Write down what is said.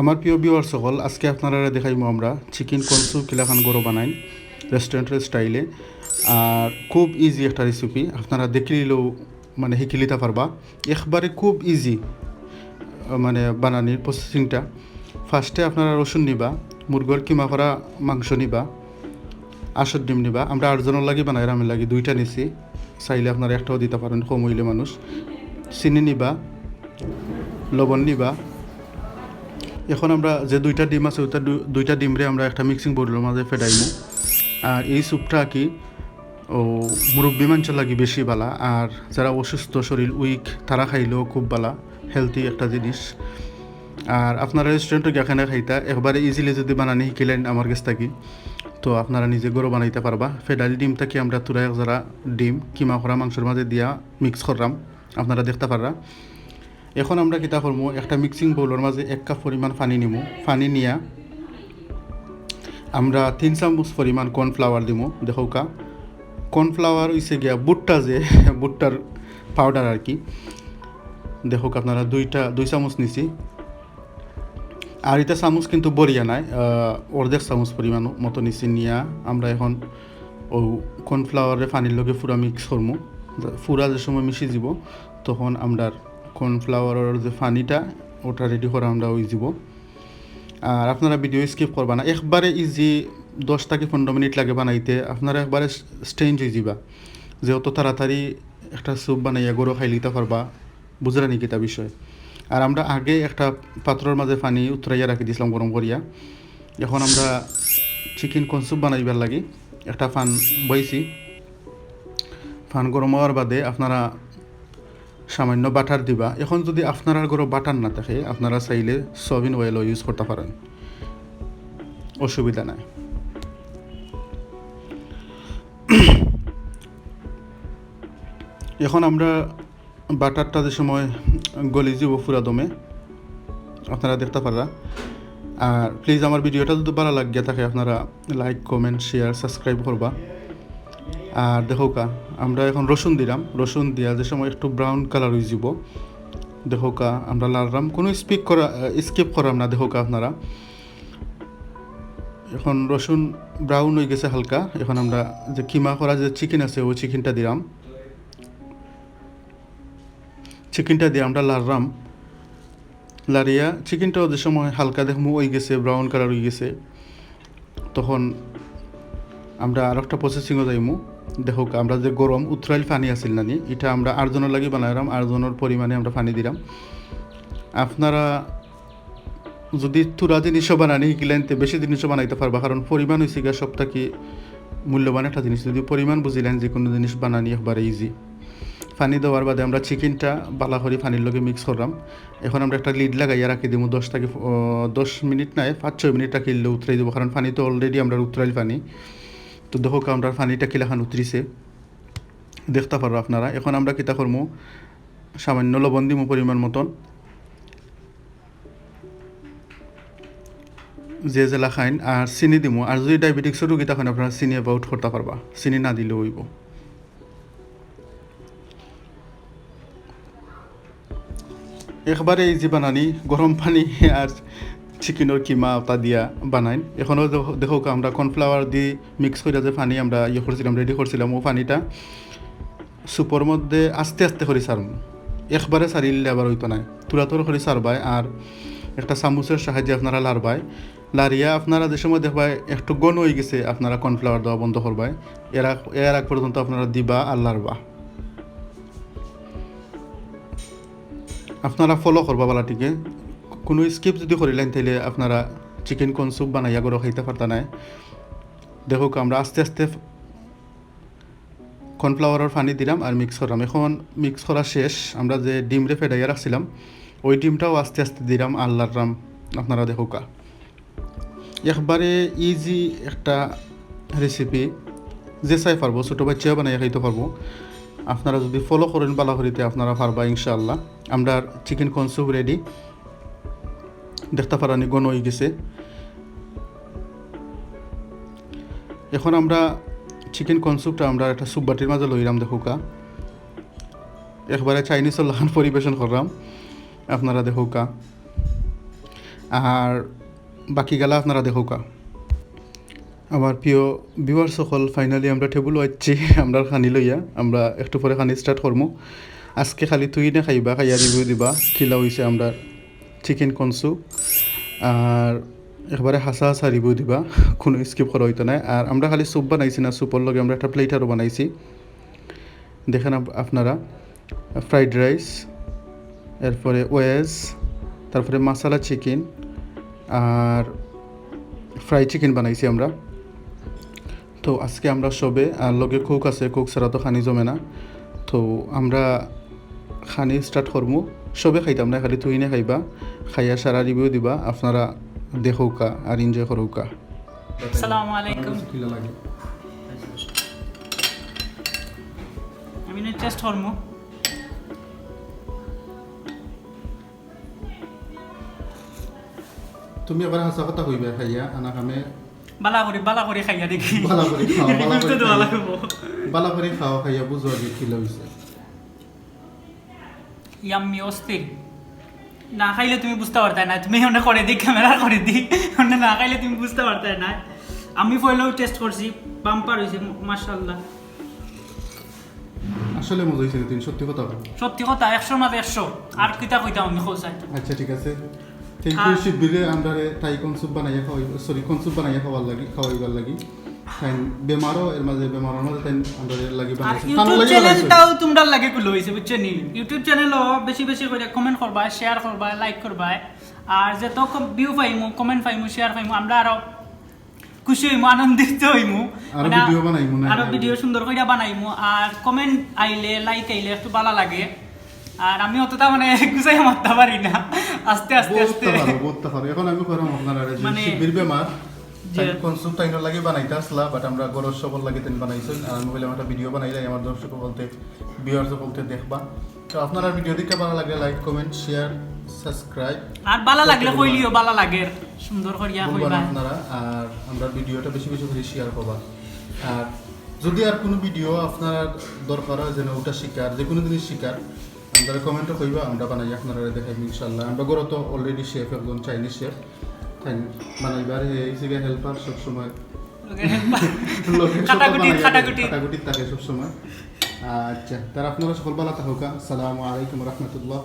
আমার প্রিয় ভিউয়ার্স সকল, আজকে আপনারা দেখাইমু আমরা চিকেন কনসু কিলাখান গরো বানাই রেস্টুরেন্টের স্টাইলে। আর খুব ইজি একটা রেসিপি, আপনারা দেখলেও মানে শিখে নিতে পারবা। একবারে খুব ইজি মানে বানানির প্রসেসিংটা। ফার্স্টে আপনারা রসুন নিবা, মুরগর কিমা করা মাংস নিবা, আশর ডিম নিবা। আমরা 8 জনের লাগি বানাই, আমি লাগি 2টা নিছি, চাইলে আপনারা একটাও দিতে পারেন, কম হইলে মানুষ। চিনি নিবা, লবণ নিবা। এখন আমরা যে 2টা ডিম আছে ওইটা 2টা ডিমরে আমরা একটা মিক্সিং বোর্ডের মাঝে ফেটাইমু। আর এই স্যুপটা কি ও মুরব্বী মানুষের লাগি বেশি বালা, আর যারা অসুস্থ শরীর উইক তারা খাইলেও খুব বালা, হেলদি একটা জিনিস। আর আপনারা রেস্টুরেন্টে এখানে খাইতা একবারে ইজিলি যদি বানানি শিখিলেন আমার কাছ থাকি, তো আপনারা নিজে গরো বানাইতে পারবা। ফেডাইল ডিমটাকে আমরা তুরা যারা ডিম কিমা করা মাংসের মাঝে দিয়া মিক্স করলাম, আপনারা দেখতে পাররা। এখন আমরা কিতা করবো, একটা মিক্সিং বোলের মাঝে 1 কাপ পরিমাণ পানি নিমু। পানি নিয়া আমরা 3 চামচ পরিমাণ কর্নফ্লাওয়ার দিমু। দেখো কা কর্নফ্লাওয়ার হইছে গিয়া ভুট্টা, যে ভুট্টার পাউডার আর কি। দেখো আপনারা 2 চামচ নিছি। আর এটা চামচ কিন্তু বরিয়া নাই, অর্ধেক চামচ পরিমাণ মতো নিছি। নিয়া আমরা এখন ও কর্নফ্লাওয়ারে পানির লগে পুরা মিক্স করবো। পুরা যে সময় মিশিয়ে যাব তখন আমরা কর্নফ্লাওয়ারের যে পানিটা ওটা রেডি করে আমরা ওই দিব। আর আপনারা ভিডিও স্কিপ করবা না, একবারে ইজি, 10 থেকে 15 মিনিট লাগে বানাইতে। আপনারা একবারে স্টেঞ্জ হয়ে যাবা, যেহেতু তাড়াতাড়ি একটা স্যুপ বানাইয়া গরু খাই লিতে পারবা। বুঝলা নাকি তা বিষয়। আর আমরা আগে একটা পাত্রের মাঝে পানি উতরাইয়া রাখি দিয়েছিলাম গরম করিয়া। এখন আমরা চিকেন কনসুপ বানাইবার লাগি একটা ফান বইছি। ফান গরম হওয়ার বাদে আপনারা সামান্য বাটার দিবা। এখন যদি আপনারা ঘরে বাটার না থাকে, আপনারা চাইলে সয়াবিন অয়েলও ইউজ করতে পারেন, অসুবিধা নাই। এখন আমরা বাটারটা যে সময় গলি যাব পুরা দমে, আপনারা দেখতে পাররা। আর প্লিজ আমার ভিডিওটা যদি ভালো লাগিয়ে থাকে আপনারা লাইক কমেন্ট শেয়ার সাবস্ক্রাইব করবা। আর দেখো কা আমরা এখন রসুন দিলাম। রসুন দিয়া যে সময় একটু ব্রাউন কালার হয়ে যাব, দেখো কা আমরা লাড়লাম, কোনো স্কিপ করাম না। দেখো কা আপনারা এখন রসুন ব্রাউন হয়ে গেছে হালকা। এখন আমরা যে কিমা করা যে চিকেন আছে ওই চিকেনটা দিলাম। চিকেনটা দিয়ে আমরা লাড়লাম। লাড়িয়া চিকেনটাও যে সময় হালকা দেখবো হয়ে গেছে, ব্রাউন কালার হয়ে গেছে, তখন আমরা আর একটা প্রসেসিংও যাইমু। দেখো আমরা যে গরম উতরাইল পানি আসিল নানি, এটা আমরা 8 জনের লাগি বানাইলাম। 8 জনের পরিমাণে আমরা পানি দিলাম। আপনারা যদি তুরা জিনিসও বানানি শিখিলেন তো বেশি জিনিসও বানাইতে পারবা, কারণ পরিমাণ হয়েছে গিয়ে সব থেকে মূল্যবান একটা জিনিস। যদি পরিমাণ বুঝিলেন যে কোনো জিনিস বানানি একবারে ইজি। পানি দেওয়ার বাদে আমরা চিকেনটা বালা করে পানির লগে মিক্স করলাম। এখন আমরা একটা লিড লাগাইয়া রাখি দিব 10 মিনিট নাই 5-6 মিনিট রাখিলে উতরাই দেবো, কারণ পানি তো অলরেডি আমরা উতরাইল পানি। তো দেখো আমরা পানিটা কিলাখান উতরিছে, দেখতে পারো আপনারা। এখন আমরা কিতা করবো, সামান্য লবণ দিব পরিমাণ মতন, যে জেলা খাইন। আর চিনি দিব। আর যদি ডায়াবেটিক্সের রোগী তখন আপনারা চিনি অ্যাভয়েড করতে পারবা, চিনি না দিলেও হইব। একবারে ইজি বানানি, গরম পানি আর চিকেনের কিমা ওটা দিয়া বানাই। এখনও দেখো আমরা কর্নফ্লাওয়ার দিয়ে মিক্স করে যে পানি আমরা করছিলাম, রেডি করছিলাম, ও পানিটা সুপর মধ্যে আস্তে আস্তে করে সারম। একবারে সারিলে আবার হইতো না, তুরাতুর করে সারবাই। আর একটা চামচের সাহায্যে আপনারা লাড়বাই। লাড়িয়া আপনারা যে সময় দেখবাই একটু গন হয়ে গেছে, আপনারা কর্নফ্লাওয়ার দেওয়া বন্ধ করবাই। এর আগ পর্যন্ত আপনারা দিবা আর লাড়বা। আপনারা ফলো করবা বালাটিকে, কোনো স্কিপ যদি করিলেন তাইলে আপনারা চিকেন কনসুপ বানাইয়া গরো খাইতে পারতা নাই। দেখো আমরা আস্তে আস্তে কর্নফ্লাওয়ারের পানি দিলাম আর মিক্স করলাম। এখন মিক্স করা শেষ, আমরা যে ডিমরে ফেটাইয়া রাখছিলাম ওই ডিমটাও আস্তে আস্তে দিলাম আর লাড়লাম। আপনারা দেখো একবারে ইজি একটা রেসিপি, যে চাই পারবো, ছোটো বাচ্চাও বানাইয়া খাইতে পারবো। আপনারা যদি ফলো করেন বালা করিতে আপনারা পারবা ইনশাআল্লাহ। আমরা চিকেন কনসুপ রেডি, দেখতে পারানি গণ হয়ে গেছে। এখন আমরা চিকেন কনসুপটা আমরা একটা সুপ বাটির মাঝে লইলাম। দেখো একবারে চাইনিজের লাগান পরিবেশন করলাম। আপনারা দেখো আর বাকি গেলা আপনারা দেখোকা। আমার প্রিয় ভিউয়ার সকল, ফাইনালি আমরা টেবুল ওয়াইছি আমরা খানি লইয়া, আমরা একটু পরে খানি স্টার্ট করবো। আজকে খালি তুই না খাইবা, খাইয়া রিভিউ দিবা খিলা হয়েছে আমরা চিকেন কনসু, আর একবারে হাসা হাসা রিভিউ দিবা, কোনো স্কিপ করা হইতো না। আর আমরা খালি স্যুপ বানাইছি না, স্যুপের লগে আমরা একটা প্লেটারও বানাইছি, দেখেন আপনারা। ফ্রাইড রাইস, এরপরে ওয়েজ, তারপরে মশলা চিকেন আর ফ্রাই চিকেন বানাইছি আমরা। তো আজকে আমরা সবে, আর লগে কোক আছে, কোক ছাড়া তো খানি জমে না। তো আমরা খানি স্টার্ট করবো, সবে খাইতাম না, খালি তুই না খাইবা, খাইয়া সারা রিভিউ দিবা, আপনারা দেখোকা আর এনজয় করোকা। আসসালামু আলাইকুম। আমি না টেস্ট করবো। তুমি আবার হাসা কথা কইবা খাইয়া, আনা খামে বালা করে খাইয়া দেখি। বালা করে খাও, বালা করে লাগবো। খাও, খাইয়া বুঝো যে কি লইছে। ইয়াম্মি অস্থির। না খাইলে তুমি বুঝতে পারতে না, তুমি ওটা করে দিই, ক্যামেরা করে দিই, ওটা না খাইলে তুমি বুঝতে পারতে না। আমি পয়লাও টেস্ট করছি, বাম্পার হয়েছে মাশাআল্লাহ। আসলে মজা হয়েছে, তুমি সত্যি কথা বলো। সত্যি কথা, 100 মাঝে 100। আর কিতা কইতাম আমি খোঁজাই। আচ্ছা ঠিক আছে, থ্যাংক ইউ। শিবিরে আমরা তাই কনসুপ বানাইয়া খাওয়াই, সরি কনসুপ বানাইয়া খাওয়াইবার লাগি। তাই বেমারও এর মাঝে, বেমারের মাঝে তাই আমরা লাগি বানাইছি। ইউটিউব চ্যানেলটাও তোমরা লাগে কুলো হইছে, বুঝছেন নি? ইউটিউব চ্যানেলও বেশি বেশি করে কমেন্ট করবা, শেয়ার করবা, লাইক করবা। আর যত ভিউ পাইমু, কমেন্ট পাইমু, শেয়ার পাইমু, আমরা আরো খুশি হইমু, আনন্দিত হইমু, আরো ভিডিও সুন্দর করে বানাইমু। আর কমেন্ট আইলে, লাইক আইলে একটু ভালো লাগে। আর আমি অতটা মানে গুছাই মারতে পারি না, আস্তে আস্তে বলতে পারো। এখন আমি করাম আপনারা মানে শিবির বেমার কনসুপ টাইনের লাগে বানাইতে আসলা, বাট আমরা গরজ সবল লাগে তেন বানাইছেন। আর আমি বললাম একটা ভিডিও বানাইলে আমার দর্শক বলতে, ভিউয়ার্স বলতে দেখবা। তো আপনারা ভিডিও দেখতে ভালো লাগলে লাইক, কমেন্ট, শেয়ার, সাবস্ক্রাইব। আর ভালো লাগলে কইলিও ভালো লাগে, সুন্দর করিয়া কইবা আপনারা। আর আমরা ভিডিওটা বেশি বেশি করে শেয়ার করবা। আর যদি আর কোনো ভিডিও আপনার দরকার হয়, যেন ওটা শিকার, যে কোনো জিনিস শিকার, আমরা কমেন্টও কইবা, আমরা বানাই আপনারা দেখাইব ইনশাআল্লাহ। আমরা গরো তো অলরেডি শেফ, একজন চাইনিজ শেফ, তাই বানাইবার এই জায়গায় হেল্পার সবসময় কাটাকুটি থাকে সবসময়। আচ্ছা, তার আপনারা সকল ভালো থাকুকা। আসসালামু আলাইকুম রহমতুল্লাহ।